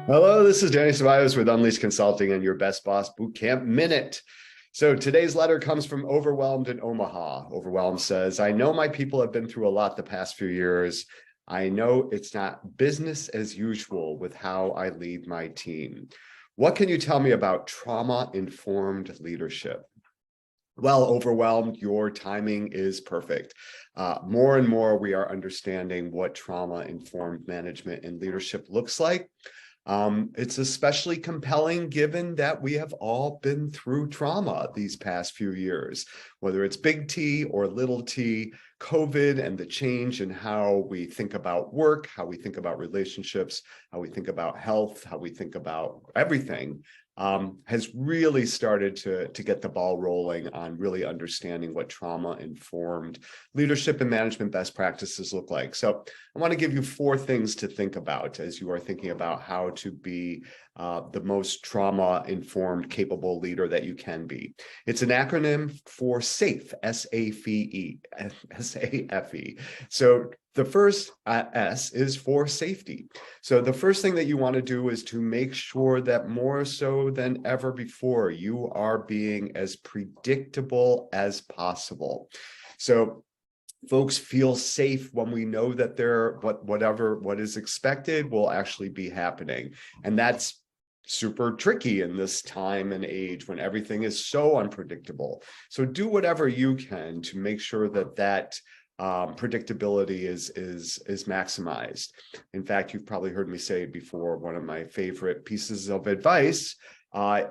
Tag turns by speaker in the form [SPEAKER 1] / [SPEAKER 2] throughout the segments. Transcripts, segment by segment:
[SPEAKER 1] Hello, this is Danny Ceballos with Unleashed Consulting and your Best Boss Bootcamp Minute. So today's letter comes from Overwhelmed in Omaha. Overwhelmed says, I know my people have been through a lot the past few years. I know it's not business as usual with how I lead my team. What can you tell me about trauma-informed leadership? Well, Overwhelmed, your timing is perfect. More and more, we are understanding what trauma-informed management and leadership looks like. It's especially compelling given that we have all been through trauma these past few years, whether it's big T or little t, COVID and the change in how we think about work, how we think about relationships, how we think about health, how we think about everything. Has really started to get the ball rolling on really understanding what trauma-informed leadership and management best practices look like. So I want to give you 4 things to think about as you are thinking about how to be the most trauma-informed, capable leader that you can be. It's an acronym for SAFE, S-A-F-E, S-A-F-E. So the first S is for safety. So the first thing that you want to do is to make sure that more so than ever before, you are being as predictable as possible. So folks feel safe when we know that what is expected will actually be happening. And that's super tricky in this time and age when everything is so unpredictable. So do whatever you can to make sure that predictability is maximized. In fact, you've probably heard me say before, one of my favorite pieces of advice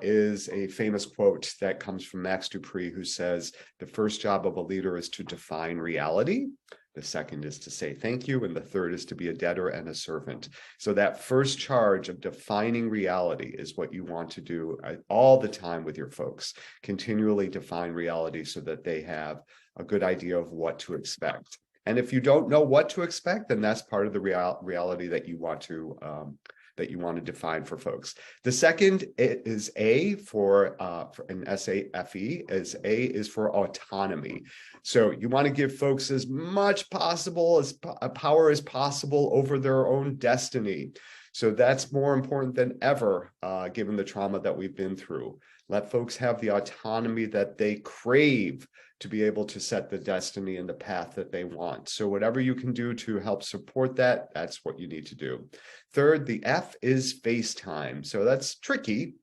[SPEAKER 1] is a famous quote that comes from Max Dupree, who says, the first job of a leader is to define reality. The second is to say thank you. And the third is to be a debtor and a servant. So that first charge of defining reality is what you want to do all the time with your folks. Continually define reality so that they have a good idea of what to expect. And if you don't know what to expect, then that's part of the reality that you want to define for folks. The second is A for an S-A-F-E, A is for autonomy. So you want to give folks as much power as possible over their own destiny. So that's more important than ever, given the trauma that we've been through. Let folks have the autonomy that they crave to be able to set the destiny and the path that they want. So whatever you can do to help support that, that's what you need to do. Third, the F is FaceTime. So that's tricky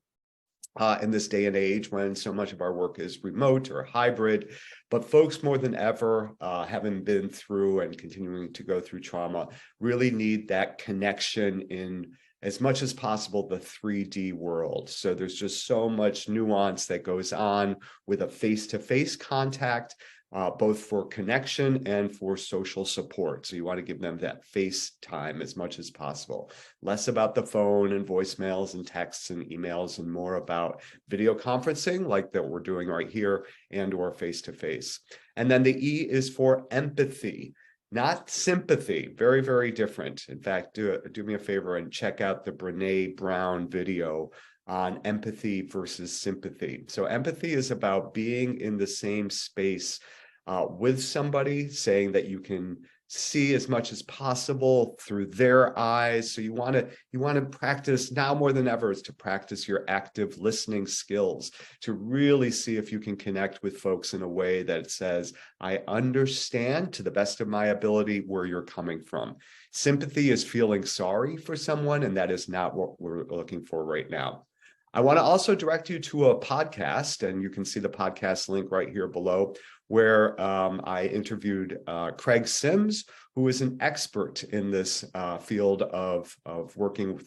[SPEAKER 1] in this day and age when so much of our work is remote or hybrid. But folks, more than ever, having been through and continuing to go through trauma, really need that connection in as much as possible the 3D world. So there's just so much nuance that goes on with a face-to-face contact, both for connection and for social support. So you want to give them that face time as much as possible. Less about the phone and voicemails and texts and emails, and more about video conferencing like that we're doing right here, and or face-to-face. And then the E is for empathy. Not sympathy, very, very different. In fact, do me a favor and check out the Brene Brown video on empathy versus sympathy. So empathy is about being in the same space with somebody, saying that you can see as much as possible through their eyes. So you want to practice now more than ever, is to practice your active listening skills, to really see if you can connect with folks in a way that says, I understand to the best of my ability where you're coming from. Sympathy is feeling sorry for someone, and that is not what we're looking for right now. I want to also direct you to a podcast, and you can see the podcast link right here below, where I interviewed Craig Sims, who is an expert in this field of working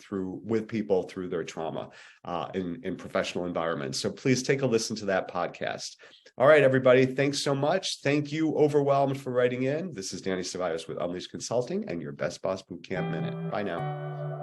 [SPEAKER 1] with people through their trauma in professional environments. So please take a listen to that podcast. All right, everybody, thanks so much. Thank you, Overwhelmed, for writing in. This is Danny Ceballos with Unleashed Consulting and your Best Boss Bootcamp Minute. Bye now.